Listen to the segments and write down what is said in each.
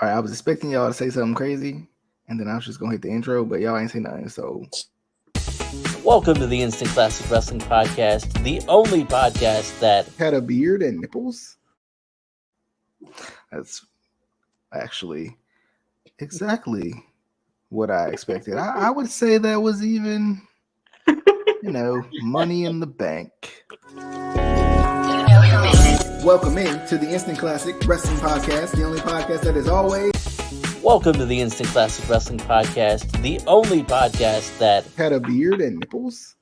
All right, I was expecting y'all to say something crazy, and then I was just gonna hit the intro, but y'all ain't say nothing. So, welcome to the Instant Classic Wrestling Podcast, the only podcast that had a beard and nipples. That's actually exactly what I expected. I would say that was even, money in the bank. Welcome in to the Instant Classic Wrestling Podcast, the only podcast that is always. Welcome to the Instant Classic Wrestling Podcast, the only podcast that had a beard and nipples.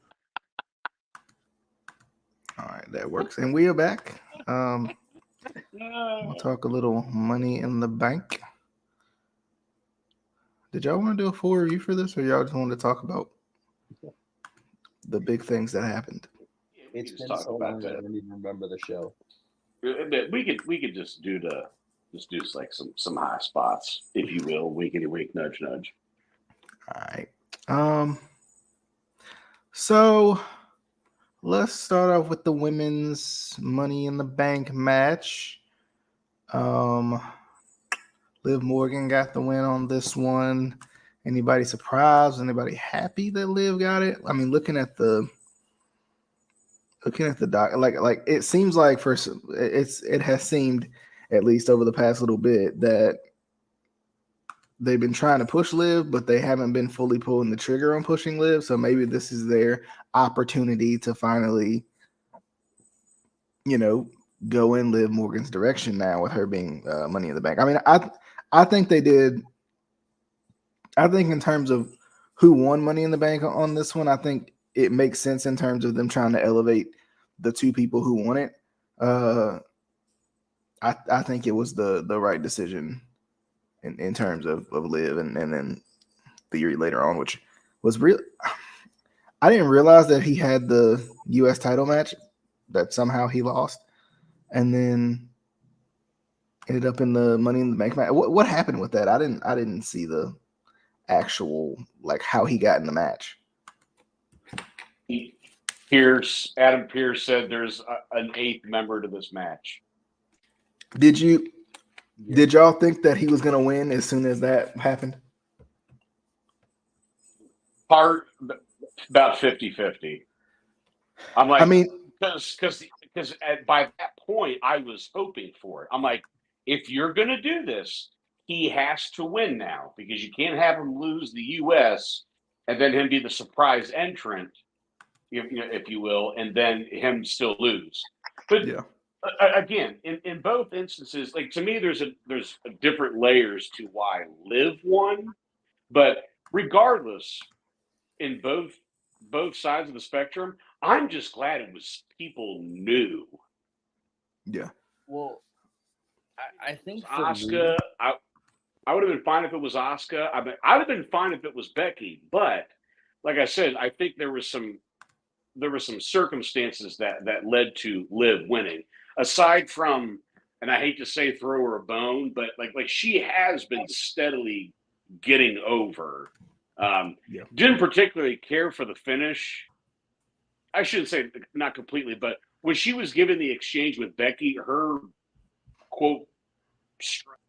All right, that works. And we are back. We'll talk a little money in the bank. Did y'all want to do a full review for this, or y'all just want to talk about the big things that happened? It's been so long I don't even remember the show. We could just do like some high spots, if you will, winkety wink, nudge nudge. All right. So let's start off with the women's Money in the Bank match. Liv Morgan got the win on this one. Anybody surprised? Anybody happy that Liv got it? I mean, looking at the doc, like it seems like it has seemed, at least over the past little bit, that they've been trying to push Liv, but they haven't been fully pulling the trigger on pushing Liv. So maybe this is their opportunity to finally, go in Liv Morgan's direction now with her being Money in the Bank. I mean, I think they did. I think in terms of who won Money in the Bank on this one, I think it makes sense in terms of them trying to elevate the two people who won it. I think it was the right decision in terms of Liv and then Theory later on, which was real. I didn't realize that he had the U.S. title match that somehow he lost, and then ended up in the Money in the Bank match. What happened with that? I didn't see the actual, like, how he got in the match. Adam Pearce said there's an eighth member to this match. Did y'all think that he was going to win as soon as that happened? About 50-50. I'm like, because by that point I was hoping for it. I'm like, if you're going to do this, he has to win now, because you can't have him lose the U.S. and then him be the surprise entrant, if you will, and then him still lose. But yeah. Again, in both instances, like, to me, there's different layers to why Liv won. But regardless, in both sides of the spectrum, I'm just glad it was people new. Yeah. Well, I think for Asuka, I would have been fine if it was Asuka. I would have been fine if it was Becky. But like I said, I think there were some circumstances that led to Liv winning. Aside from, and I hate to say throw her a bone, but like she has been steadily getting over. Didn't particularly care for the finish. I shouldn't say not completely, but when she was given the exchange with Becky, her quote strength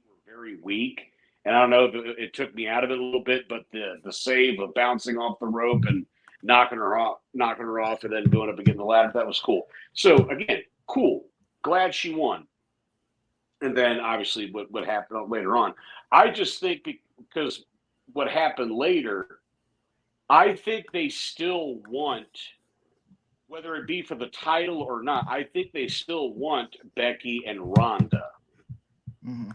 were very weak. And I don't know if it took me out of it a little bit, but the save of bouncing off the rope and knocking her off, and then going up against the ladder, that was cool. So again, cool. Glad she won. And then obviously what happened later on. I just think because what happened later, I think they still want, whether it be for the title or not, I think they still want Becky and Ronda. Mm-hmm.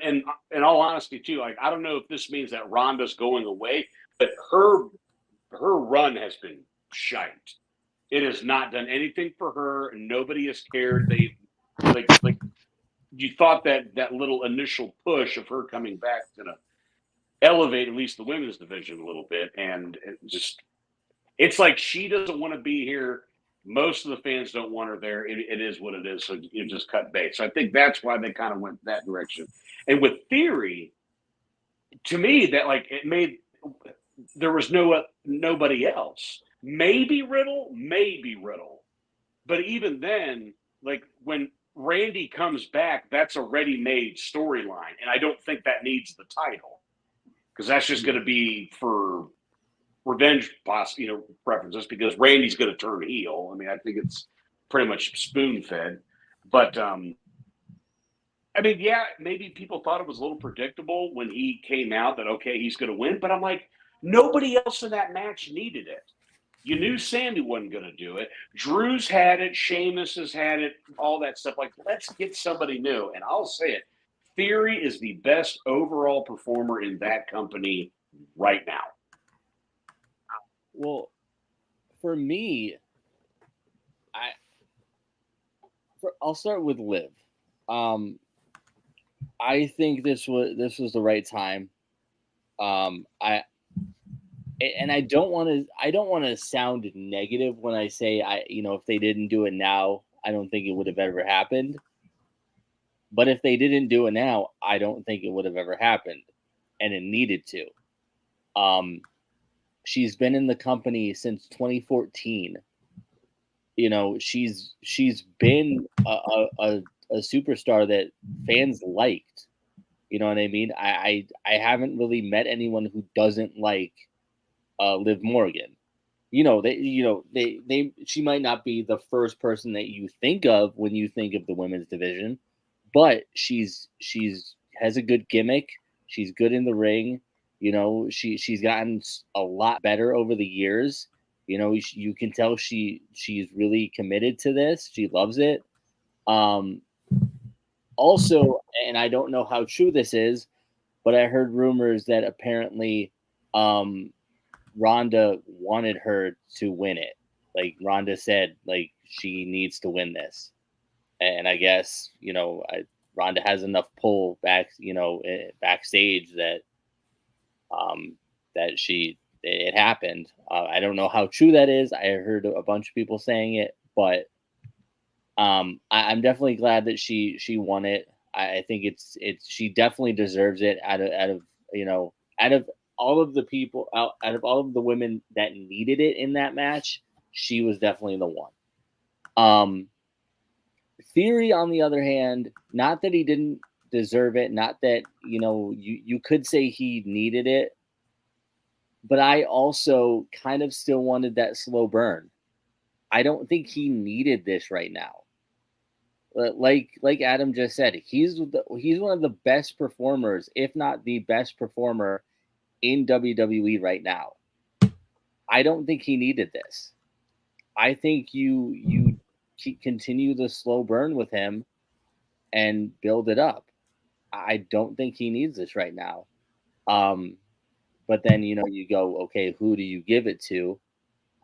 And in all honesty, too, like, I don't know if this means that Ronda's going away, but her run has been shite. It has not done anything for her, and nobody has cared. They like you thought that little initial push of her coming back is going to elevate at least the women's division a little bit, and it's like she doesn't want to be here. Most of the fans don't want her there. It is what it is. So you just cut bait. So I think that's why they kind of went that direction. And with Theory, to me, that, like, it made, there was nobody else. Maybe Riddle. But even then, like, when Randy comes back, that's a ready-made storyline, and I don't think that needs the title because that's just going to be for revenge, preferences. Because Randy's going to turn heel. I mean, I think it's pretty much spoon-fed. But I mean, yeah, maybe people thought it was a little predictable when he came out that okay, he's going to win. But I'm like, nobody else in that match needed it. You knew Sammy wasn't going to do it. Drew's had it. Sheamus has had it. All that stuff. Like, let's get somebody new. And I'll say it. Theory is the best overall performer in that company right now. Well, for me, I'll start with Liv. I think this was the right time. I don't want to sound negative when I say if they didn't do it now, I don't think it would have ever happened. But if they didn't do it now, I don't think it would have ever happened, and it needed to. She's been in the company since 2014. She's been a superstar that fans liked. You know what I mean? I haven't really met anyone who doesn't like Liv Morgan. She might not be the first person that you think of when you think of the women's division, but she's has a good gimmick. She's good in the ring. She's gotten a lot better over the years. You can tell she's really committed to this. She loves it. Also, and I don't know how true this is, but I heard rumors that apparently Ronda wanted her to win it. Like Ronda said, like she needs to win this. And I guess, Ronda has enough pull backstage that it happened. I don't know how true that is. I heard a bunch of people saying it, but I'm definitely glad that she won it. I think she definitely deserves it out of all of the people out of all of the women that needed it in that match. She was definitely the one. Theory, on the other hand, not that he didn't deserve it, not that you could say he needed it, but I also kind of still wanted that slow burn. I don't think he needed this right now. Like Adam just said, he's one of the best performers, if not the best performer in WWE right now. I don't think he needed this. I think you continue the slow burn with him and build it up. I don't think he needs this right now. But then you go, okay, who do you give it to?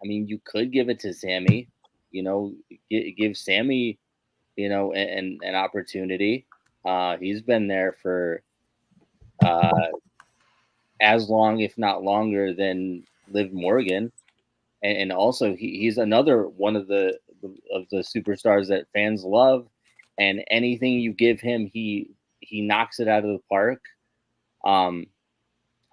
I mean, you could give it to Sammy. Give Sammy an opportunity. He's been there for as long, if not longer, than Liv Morgan, and also he's another one of the superstars that fans love. And anything you give him, he knocks it out of the park.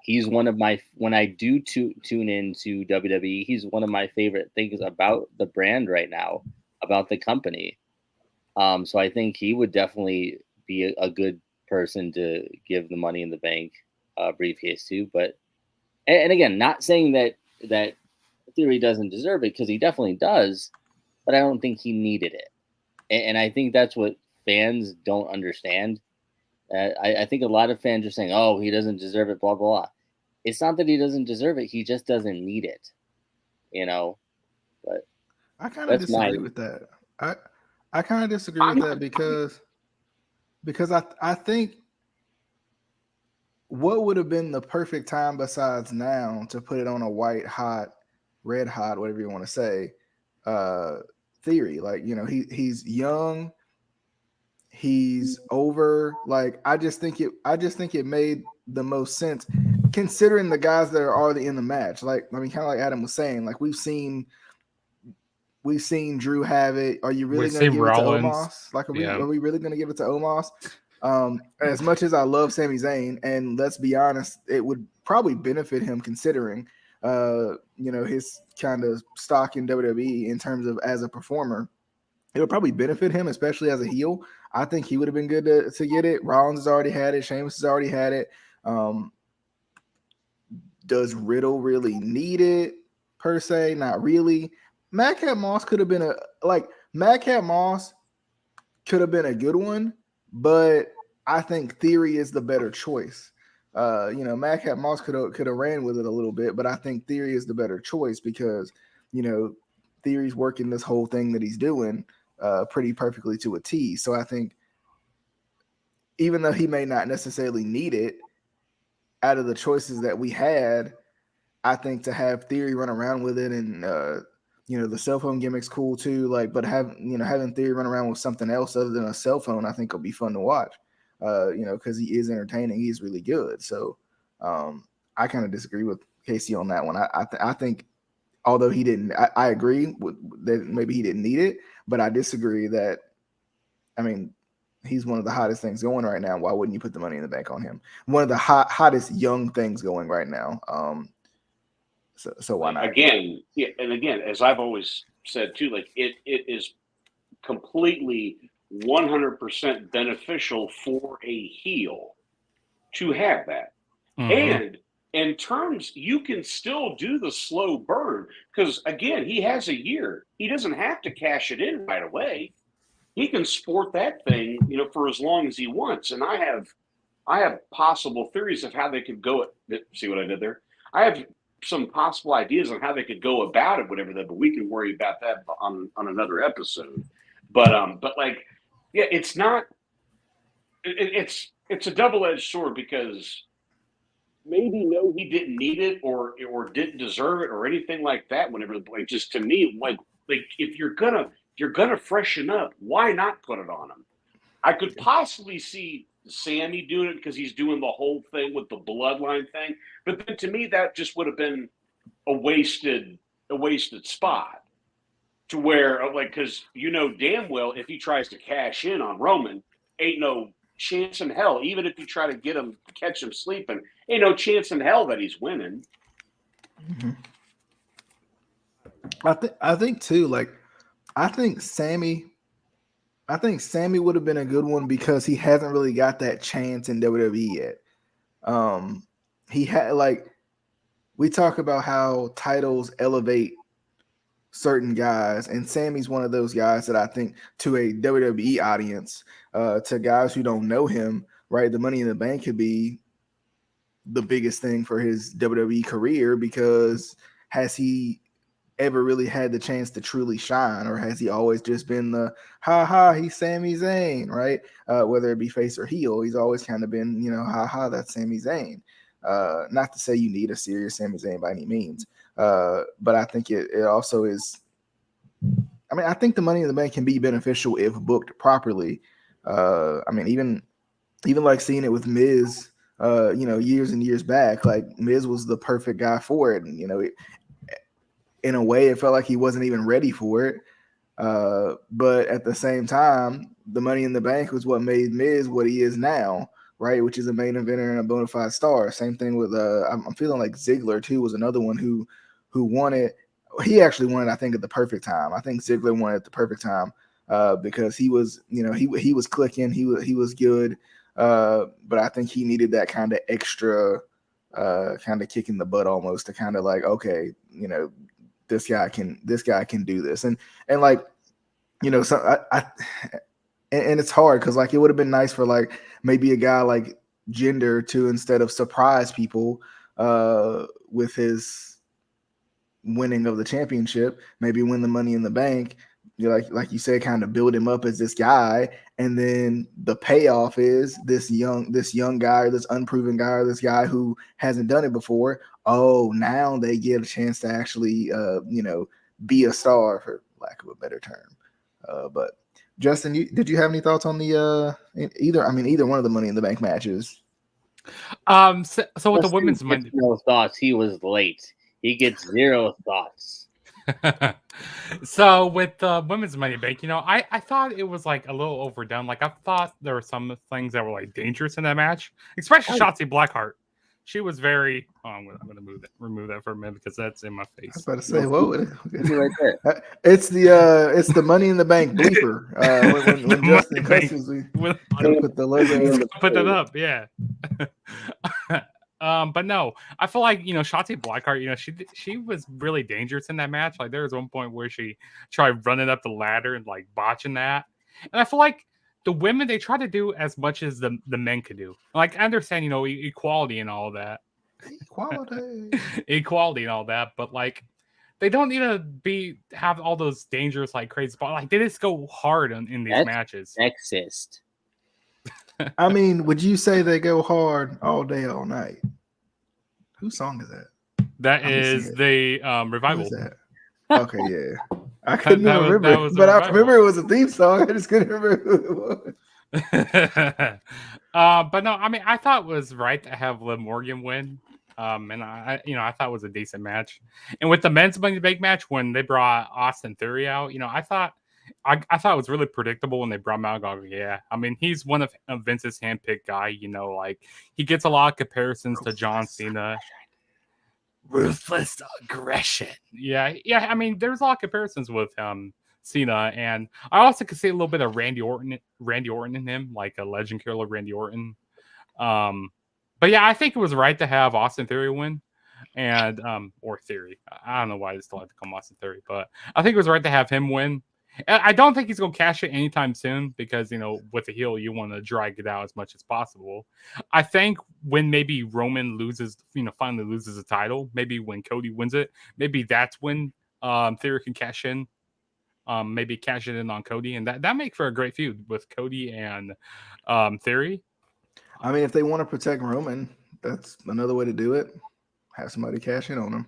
He's one of my when I do tune into WWE, he's one of my favorite things about the brand right now, about the company. So I think he would definitely be a good person to give the Money in the Bank briefcase to. But and again, not saying that Theory doesn't deserve it, because he definitely does, but I don't think he needed it. And I think that's what fans don't understand. I think a lot of fans are saying, "Oh, he doesn't deserve it," blah blah blah. It's not that he doesn't deserve it; he just doesn't need it. But I kind of disagree with that. I kind of disagree with that because I think what would have been the perfect time besides now to put it on a white hot, red hot, whatever you want to say, Theory. Like, he's young, he's over. Like, I just think it made the most sense considering the guys that are already in the match. Like, I mean, kind of like Adam was saying, like we've seen Drew have it. Are you really going to give Rollins. It to Omos? Like, are we really going to give it to Omos? As much as I love Sami Zayn, and let's be honest, it would probably benefit him considering, his kind of stock in WWE in terms of as a performer. It'll probably benefit him, especially as a heel. I think he would have been good to get it. Rollins has already had it. Sheamus has already had it. Does Riddle really need it per se? Not really. Madcap Moss could have been Madcap Moss could have been a good one, but I think Theory is the better choice. Madcap Moss could have ran with it a little bit, but I think Theory is the better choice because Theory's working this whole thing that he's doing pretty perfectly to a T. So I think even though he may not necessarily need it, out of the choices that we had, I think to have Theory run around with it and the cell phone gimmick's cool too. But having Theory run around with something else other than a cell phone, I think will be fun to watch. Because he is entertaining, he's really good. So I kind of disagree with Casey on that one. I think although he didn't, I agree that maybe he didn't need it, but I disagree that. I mean, he's one of the hottest things going right now. Why wouldn't you put the Money in the Bank on him? One of the hottest young things going right now. So why not? Again, as I've always said too, it is completely 100% beneficial for a heel to have that. Mm-hmm. And in terms, you can still do the slow burn because again, he has a year. He doesn't have to cash it in right away. He can sport that thing, for as long as he wants. And I have possible theories of how they could go. See what I did there? I have some possible ideas on how they could go about it, whatever that. But we can worry about that on another episode. But it's not. It's a double-edged sword because maybe no, he didn't need it or didn't deserve it or anything like that. Whenever just to me, like if you're gonna freshen up, why not put it on him? I could possibly see Sammy doing it because he's doing the whole thing with the bloodline thing. But then to me, that just would have been a wasted spot to where because damn well if he tries to cash in on Roman, ain't no chance in hell. Even if you try to catch him sleeping, ain't no chance in hell that he's winning. Mm-hmm. I think too, I think Sammy would have been a good one because he hasn't really got that chance in WWE yet. He had we talk about how titles elevate certain guys, and Sammy's one of those guys that I think to a WWE audience, to guys who don't know him, right? The Money in the Bank could be the biggest thing for his WWE career because has he ever really had the chance to truly shine, or has he always just been the he's Sami Zayn, right? Whether it be face or heel, he's always kind of been, that's Sami Zayn. Not to say you need a serious Sami Zayn by any means, but I think it also is. I mean, I think the Money in the Bank can be beneficial if booked properly. Even like seeing it with Miz, years and years back, Miz was the perfect guy for it, and in a way, it felt like he wasn't even ready for it. But at the same time, the Money in the Bank was what made Miz what he is now, right? Which is a main eventer and a bona fide star. Same thing with I'm feeling like Ziggler too was another one who won it. He actually won it, I think, at the perfect time. I think Ziggler won it at the perfect time because he was, he was clicking, he was good, but I think he needed that kind of extra kind of kick in the butt almost to kind of okay, this guy can do this, and so and it's hard because it would have been nice for maybe a guy like Jinder to, instead of surprise people with his winning of the championship, maybe win the Money in the Bank, like you said, kind of build him up as this guy, and then the payoff is this young guy, or this unproven guy, or this guy who hasn't done it before. Oh, now they get a chance to actually, be a star, for lack of a better term. But Justin, did you have any thoughts on the either one of the Money in the Bank matches? So with the women's Money, no thoughts. He was late. He gets zero thoughts. So with the women's Money Bank, I thought it was a little overdone. I thought there were some things that were dangerous in that match, especially Shotzi Blackheart. she was very. Oh, I'm gonna remove that for a minute because that's in my I was face. about to say, whoa, Right there. it's the Money in the Bank bleeper. When Justin cusses, we gotta put the logo. Put that up, yeah. But no, I feel like Shotzi Blackheart. She was really dangerous in that match. Like there was one point where she tried running up the ladder and like botching that, and I feel like the women they try to do as much as the men could do. Like I understand, equality and all that, equality and all that, but like they don't need to have all those dangerous like crazy spots. Like they just go hard in these matches. Sexist. I mean, would you say they go hard all day, all night? Whose song is that? That is the Revival. Who is that? Okay, yeah. I couldn't remember, but I remember it was a theme song. I just couldn't remember who it was. But no, I mean, I thought it was right to have Liv Morgan win. And I thought it was a decent match. And with the men's Money in the Bank match, when they brought Austin Theory out, I thought it was really predictable when they brought him out. I go, yeah, I mean, he's one of Vince's handpicked guy. Like he gets a lot of comparisons to John Cena. Ruthless aggression. Yeah. I mean, there's a lot of comparisons with Cena, and I also could see a little bit of Randy Orton in him, like a legend killer Randy Orton. But yeah, I think it was right to have Austin Theory win, and or Theory. I don't know why they still have to call him Austin Theory, but I think it was right to have him win. I don't think he's going to cash it anytime soon because with the heel you want to drag it out as much as possible. I think when maybe Roman finally loses the title, maybe when Cody wins it, maybe that's when Theory can cash in. Maybe cash it in on Cody, and that make for a great feud with Cody and Theory. I mean, if they want to protect Roman, that's another way to do it. Have somebody cash in on him.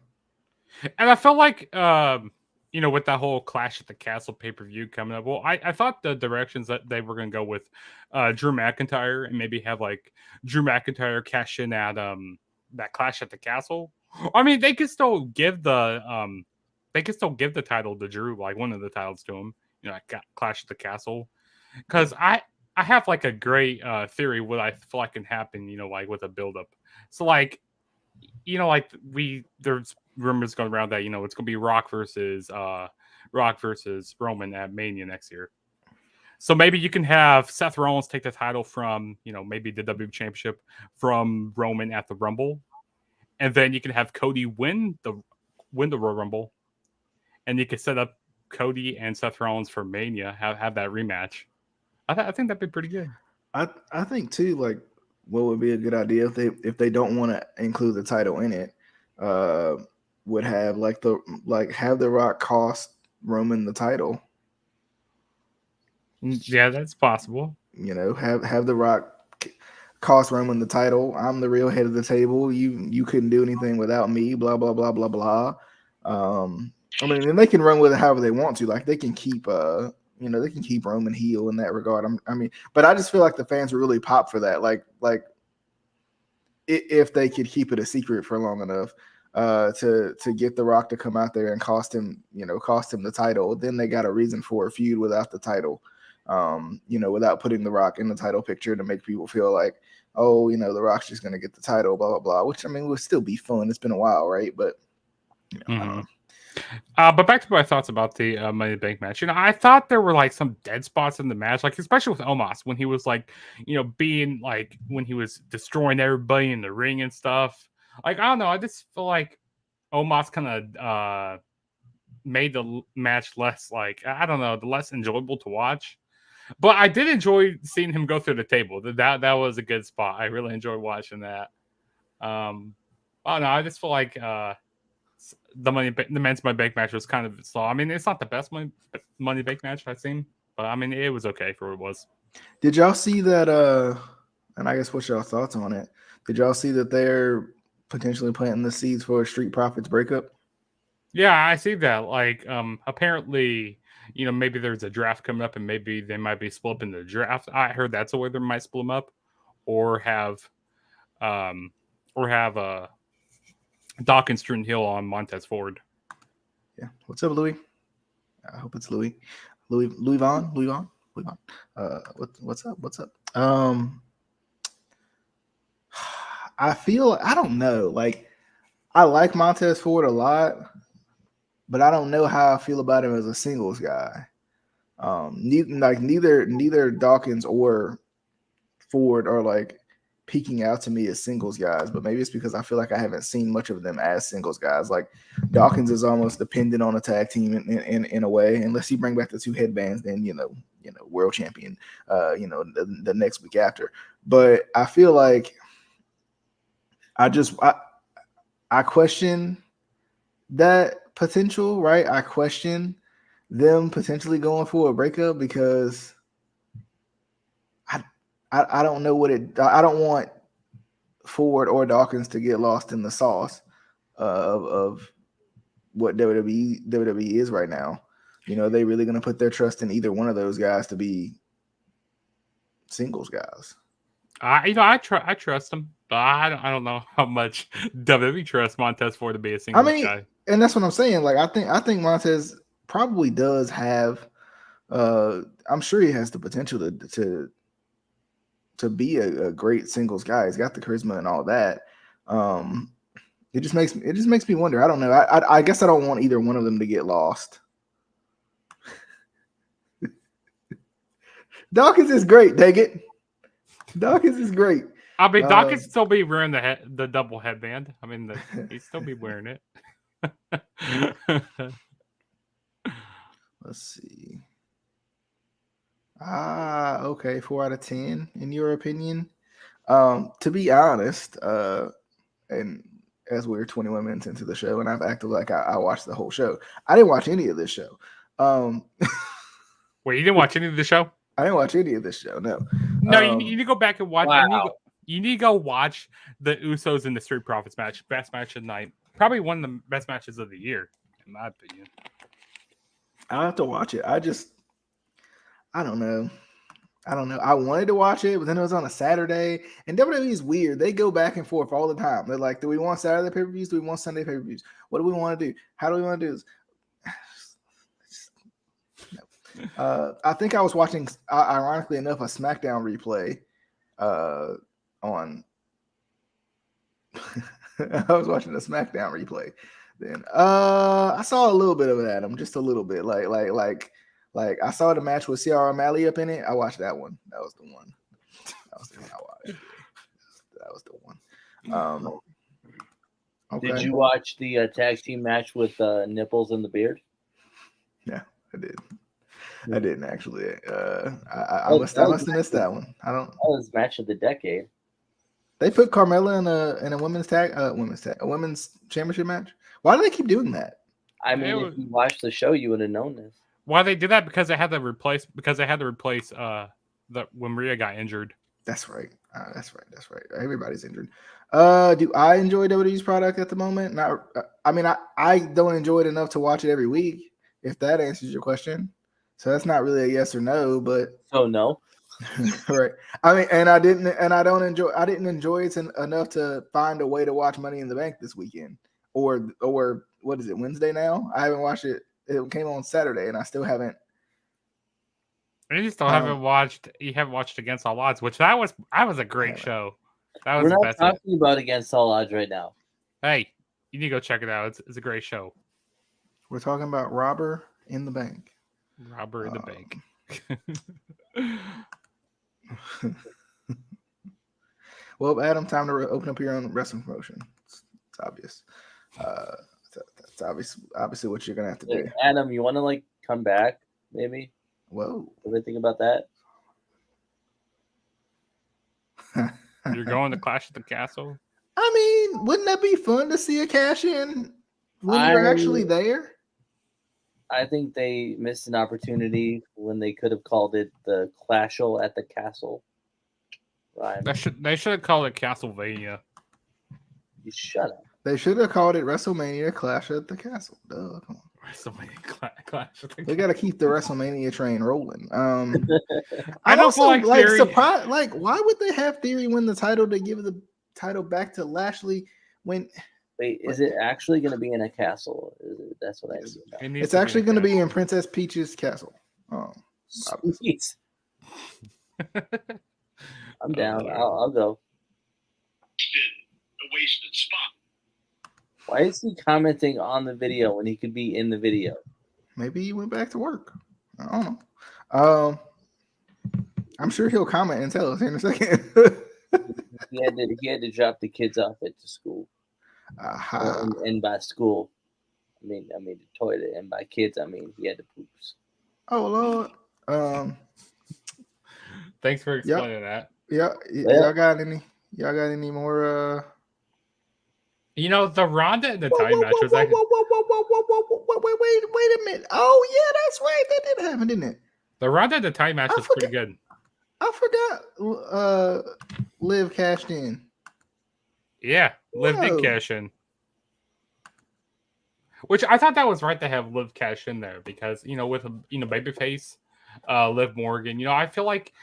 And I felt like, with that whole Clash at the Castle pay-per-view coming up, well, I thought the directions that they were going to go with Drew McIntyre and maybe have like Drew McIntyre cash in at that Clash at the Castle. I mean, they could still give the title to Drew, like one of the titles to him, Clash at the Castle, because I have like a great theory what I feel like can happen, like with a build-up. So like, there's rumors going around that, it's going to be Rock versus Roman at Mania next year. So maybe you can have Seth Rollins take the title from, maybe the WWE Championship from Roman at the Rumble. And then you can have Cody win the Royal Rumble. And you can set up Cody and Seth Rollins for Mania, have that rematch. I think that'd be pretty good. I think too, like what would be a good idea if they don't want to include the title in it, would have have The Rock cost Roman the title. Yeah, that's possible. Have The Rock cost Roman the title. I'm the real head of the table. You couldn't do anything without me. Blah blah blah blah blah. I mean, and they can run with it however they want to. Like they can keep they can keep Roman heel in that regard. But I just feel like the fans would really pop for that. Like if they could keep it a secret for long enough, to get The Rock to come out there and cost him the title, then they got a reason for a feud without the title. Without putting The Rock in the title picture to make people feel like, oh, The Rock's just gonna get the title, blah blah blah. Which would still be fun. It's been a while, right? But I don't know. But back to my thoughts about the Money in the Bank match. I thought there were like some dead spots in the match, like especially with Omos when he was like, being like when he was destroying everybody in the ring and stuff. Like I don't know, I just feel like Omos kind of made the match less less enjoyable to watch. But I did enjoy seeing him go through the table. That was a good spot. I really enjoyed watching that. I don't know. I just feel like the men's Money Bank match was kind of slow. I mean, it's not the best Money Bank match I've seen, but I mean, it was okay for what it was. Did y'all see that? And I guess what's y'all thoughts on it? Did y'all see that they're potentially planting the seeds for a Street Profits breakup? Yeah, I see that. Like, apparently, maybe there's a draft coming up, and maybe they might be split up in the draft. I heard that's a way they might split them up, or have Dawkins Trent Hill on Montez Ford. Yeah. What's up, Louis? I hope it's Louis. Louis Vaughn. I feel I don't know. Like I like Montez Ford a lot, but I don't know how I feel about him as a singles guy. Neither Dawkins or Ford are like peeking out to me as singles guys, but maybe it's because I feel like I haven't seen much of them as singles guys. Like Dawkins is almost dependent on a tag team in a way, unless you bring back the two headbands, then world champion, the next week after. But I feel like I question that potential, right? I question them potentially going for a breakup because I don't know I don't want Ford or Dawkins to get lost in the sauce of what WWE is right now. They really going to put their trust in either one of those guys to be singles guys. I trust him, but I don't know how much WWE trusts Montez Ford to be a singles guy. And that's what I'm saying. Like I think Montez probably does have. I'm sure he has the potential to be a great singles guy. He's got the charisma and all that. It just makes me wonder. I don't know. I guess I don't want either one of them to get lost. Dawkins is great. Dang it, Dawkins is great. I mean, Dawkins still be wearing the double headband. I mean, he'd still be wearing it. Let's see. Okay, 4 out of 10 in your opinion. To be honest, and as we're 21 minutes into the show, and I've acted like I watched the whole show. I didn't watch any of this show. Wait, you didn't watch any of the show? I didn't watch any of this show. No. No, you need to go back and watch. Wow. You need to go watch the Usos and the Street Profits match. Best match of the night. Probably one of the best matches of the year, in my opinion. I'll have to watch it. I don't know. I wanted to watch it, but then it was on a Saturday. And WWE is weird. They go back and forth all the time. They're like, do we want Saturday pay-per-views? Do we want Sunday pay-per-views? What do we want to do? How do we want to do this? No. I think I was watching, ironically enough, a SmackDown replay on. I was watching a SmackDown replay. Then I saw a little bit of Adam, just a little bit, like I saw the match with Ciara O'Malley up in it. I watched that one. That was the one. That was the one I watched. That was the one. Okay. Did you watch the tag team match with Nipples and the Beard? Yeah, I did. I didn't actually. I must have missed that one. I don't. That was match of the decade. They put Carmella in a women's championship match. Why do they keep doing that? I mean, if you watched the show, you would have known this. Why they did that? Because they had to replace. When Rhea got injured. That's right. That's right. Everybody's injured. Do I enjoy WWE's product at the moment? Not. I mean, I don't enjoy it enough to watch it every week. If that answers your question, so that's not really a yes or no. But so no. Right. I mean, I didn't enjoy it enough to find a way to watch Money in the Bank this weekend, or what is it, Wednesday now? I haven't watched it. It came on Saturday, and I still haven't. And you still haven't watched. You haven't watched Against All Odds, which that was a great show. That was We're the not best talking about Against All Odds right now. Hey, you need to go check it out. It's a great show. We're talking about Robber in the Bank. Robber in the Bank. Well, Adam, time to open up your own wrestling promotion. It's obvious. That's obviously what you're gonna have to do. Adam, you want to come back? Maybe. Whoa. What do you think about that? You're going to Clash at the Castle? I mean, wouldn't that be fun to see a cash in when you're actually there? I think they missed an opportunity when they could have called it the Clashel at the Castle. Right. They should have called it Castlevania. You shut up. They should have called it WrestleMania Clash at the Castle. Duh, come on. WrestleMania Clash. We got to keep the WrestleMania train rolling. I don't also like Theory. Surprised. Like, why would they have Theory win the title to give the title back to Lashley when? Wait, is it actually going to be in a castle? That's what I mean. It's actually going to be in Princess Peach's castle. Oh, sweet. I'm down. I'll go. wasted spot. Why is he commenting on the video when he could be in the video? Maybe he went back to work. I don't know. I'm sure he'll comment and tell us in a second. He had to drop the kids off at the school. And by school, I mean the toilet, and by kids, I mean he had to poops. Oh Lord. Thanks for explaining that. Yeah. Y'all got any more? You know, the Ronda and the tie match was like. Wait a minute. Oh yeah, that's right. That did happen, didn't it? The Ronda and the tie match was pretty good. I forgot. Liv cashed in. Yeah, Liv did cash in. Which I thought that was right to have Liv cash in there because with babyface, Liv Morgan. I feel like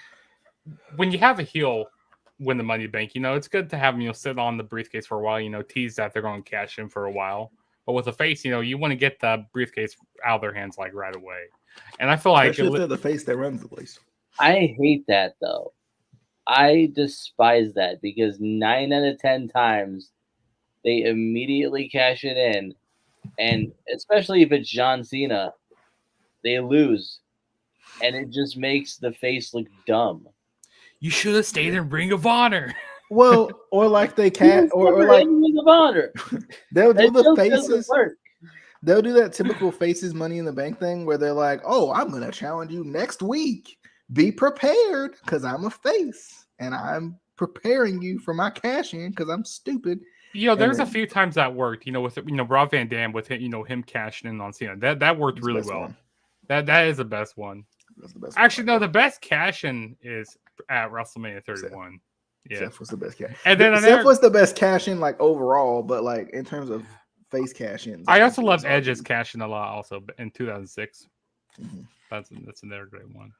when you have a heel win the Money Bank, it's good to have them sit on the briefcase for a while. Tease that they're going to cash in for a while. But with a face, you want to get the briefcase out of their hands like right away. And I feel like they're the face that runs the place. I hate that though. I despise that because 9 out of 10 times they immediately cash it in, and especially if it's John Cena, they lose, and it just makes the face look dumb. You should have stayed in Ring of Honor. Well, or like they can't, or like Ring of Honor. They'll do the faces. They'll do that typical faces Money in the Bank thing where they're like, "Oh, I'm gonna challenge you next week. Be prepared, because I'm a face, and I'm preparing you for my cash in because I'm stupid." There's a few times that worked. With Rob Van Dam with him cashing in on Cena. That worked really well. One. That is the best one. That's the best. Actually, no, the best cash in is at WrestleMania 31. Yeah, Seth was the best cash. And then Seth was the best cash in like overall, but like in terms of face cash ins. I also love Edge's cash in a lot. Also in 2006. Mm-hmm. That's another great one.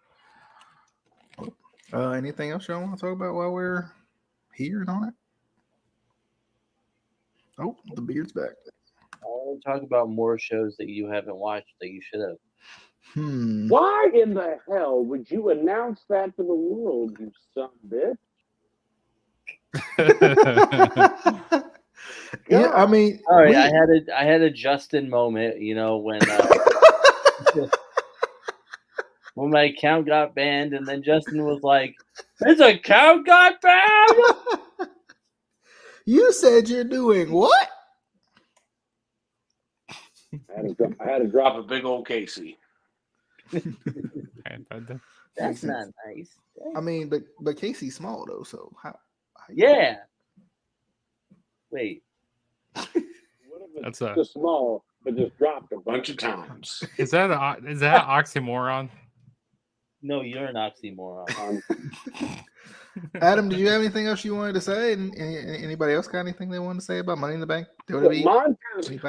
Anything else y'all want to talk about while we're here and on it? Oh, the beard's back. I want to talk about more shows that you haven't watched that you should have. Why in the hell would you announce that to the world, you son of a bitch? Yeah, I mean, all right. I had a Justin moment, when when my account got banned, and then Justin was like, "His account got banned." You said you're doing what? I had to drop a big old Casey. That's not nice. I mean, but Casey's small though, so how yeah. Wait. That's just small, but just dropped a bunch of times. Is that oxymoron? No, you're an oxymoron. Adam, did you have anything else you wanted to say? Anybody else got anything they wanted to say about Money in the Bank?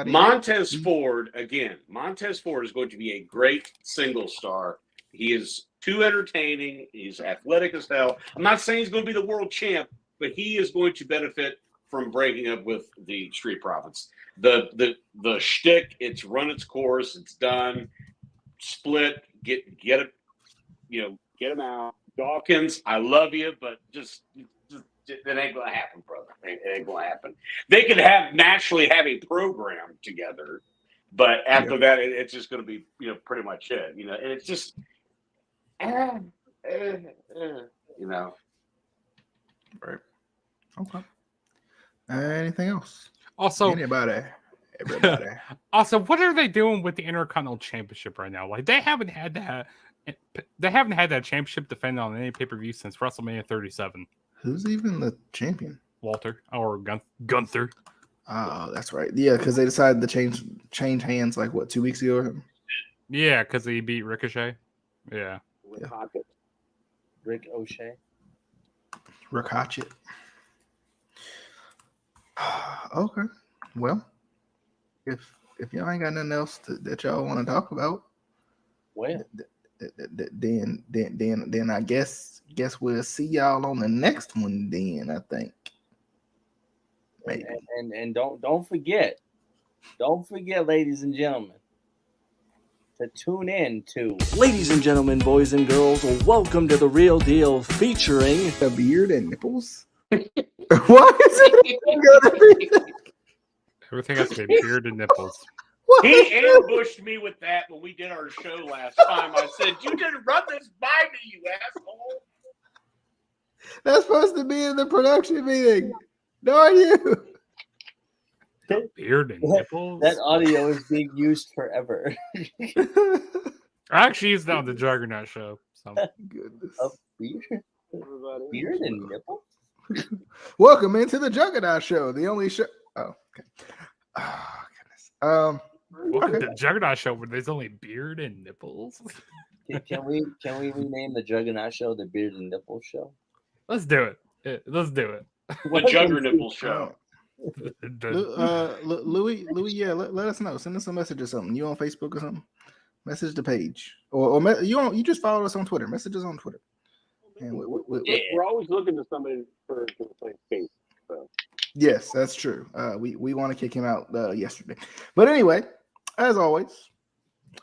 Montez Ford, again, Montez Ford is going to be a great single star. He is too entertaining. He's athletic as hell. I'm not saying he's going to be the world champ, but he is going to benefit from breaking up with the Street Profits. The shtick, it's run its course. It's done. Split. Get it. Get him out. Dawkins, I love you, but just it ain't gonna happen, brother. It ain't gonna happen. They could naturally have a program together, but after that, it's just gonna be pretty much it. And it's just Right. Okay. Anything else? Also, everybody. Also, what are they doing with the Intercontinental Championship right now? Like they haven't had that championship defended on any pay-per-view since WrestleMania 37. Who's even the champion? Walter or Gunther. Oh, that's right. Yeah, because they decided to change hands 2 weeks ago? Yeah, because he beat Ricochet. Yeah. Rick O'Shea. Rick Hatchet. Okay. Well, if y'all ain't got nothing else that y'all want to talk about, well, then I guess we'll see y'all on the next one. Then I think. Maybe. And don't forget, ladies and gentlemen, to tune in to. Ladies and gentlemen, boys and girls, welcome to The Real Deal featuring a beard and nipples. Why is it? Everything has to be beard and nipples. He ambushed me with that when we did our show last time. I said, "You didn't run this by me, you asshole." That's supposed to be in the production meeting. No idea. Beard and nipples? That audio is being used forever. I actually used that on the Juggernaut show. So. Goodness. A beard and nipple? Welcome into the Juggernaut Show, the only show. Oh, okay. Oh, goodness. Welcome to the Juggernaut Show where there's only beard and nipples. Can we rename the Juggernaut Show the Beard and Nipple Show? Let's do it. Let's do it. The Jugger Nipple Show. Louis, yeah, let us know. Send us a message or something. You on Facebook or something? Message the page, or you just follow us on Twitter. Message us on Twitter. And we're always looking to somebody for the same space. So. Yes, that's true. We want to kick him out yesterday, but anyway, as always,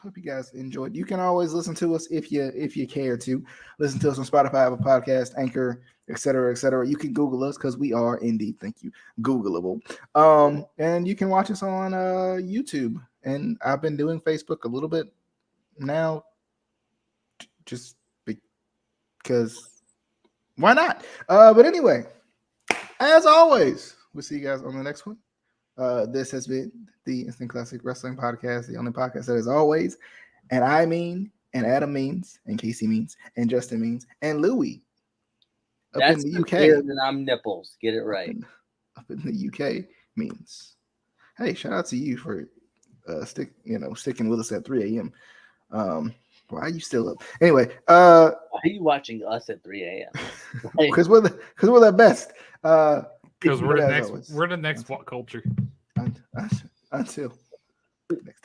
hope you guys enjoyed. You can always listen to us if you care to listen to us on Spotify, Apple Podcast, Anchor, etc., etc. You can Google us because we are indeed, thank you, Googleable. And you can watch us on YouTube. And I've been doing Facebook a little bit now, just because why not? But anyway, as always, we'll see you guys on the next one. This has been the Instant Classic Wrestling Podcast, the only podcast that is always, and I mean, and Adam means, and Casey means, and Justin means, and Louis up That's in the UK. And I'm nipples. Get it right. Up in the UK means, hey, shout out to you for sticking with us at 3 a.m. Why are you still up? Anyway, why are you watching us at 3 a.m.? Because we're the best. Because we're the next what culture. Until next